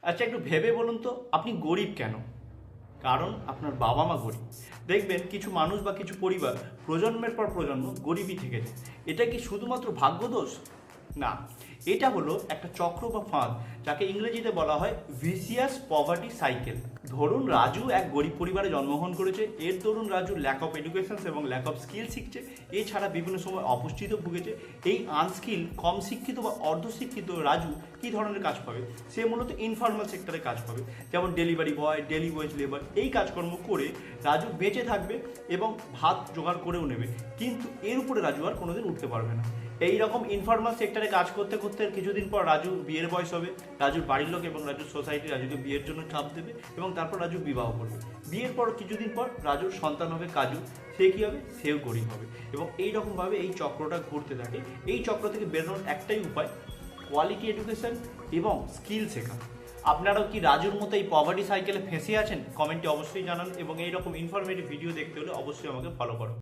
আচ্ছা, একটু ভেবে বলুন তো আপনি গরিব কেন? কারণ আপনার বাবা মা গরিব। দেখবেন কিছু মানুষ বা কিছু পরিবার প্রজন্মের পর প্রজন্ম গরিবই থেকে যায়। এটা কি শুধুমাত্র ভাগ্যদোষ? না, এটা হলো একটা চক্র বা ফাঁদ, যাকে ইংরেজিতে বলা হয় ভিসিয়াস পভার্টি সাইকেল। ধরুন রাজু এক গরিব পরিবারে জন্মগ্রহণ করেছে। এর দরুন রাজু ল্যাক অফ এডুকেশন এবং ল্যাক অফ স্কিল শিখছে। এছাড়া বিভিন্ন সময় অপুষ্টিতে ভুগেছে। এই আনস্কিল, কম শিক্ষিত বা অর্ধশিক্ষিত রাজু কী ধরনের কাজ পাবে? সে মূলত ইনফর্মাল সেক্টরে কাজ পাবে, যেমন delivery boy, daily wage labour. এই কাজকর্ম করে রাজু বেঁচে থাকবে এবং ভাত জোগাড় করেও নেবে, কিন্তু এর উপরে রাজু আর কোনোদিন উঠতে পারবে না। এই রকম ইনফর্মাল সেক্টরে কাজ করতে করতে কিছুদিন পর রাজু বিয়ের বয়স হবে। রাজুর বাড়ির লোক এবং রাজুর সোসাইটি রাজুকে বিয়ের জন্য চাপ দেবে এবং তারপর রাজু বিবাহ করবে। বিয়ের পর কিছুদিন পর রাজুর সন্তান হবে কাজু। সে কী হবে? সেও গরিব হবে। এবং এই রকমভাবে এই চক্রটা ঘুরতে থাকে। এই চক্র থেকে বেরোনোর একটাই উপায়, কোয়ালিটি এডুকেশন এবং স্কিল শেখা। আপনারাও কি রাজুর মতো এই পভার্টি সাইকেলে ফেঁসে আছেন? কমেন্টে অবশ্যই জানান এবং এই রকম ইনফরমেটিভ ভিডিও দেখতে হলে অবশ্যই আমাকে ফলো করুন।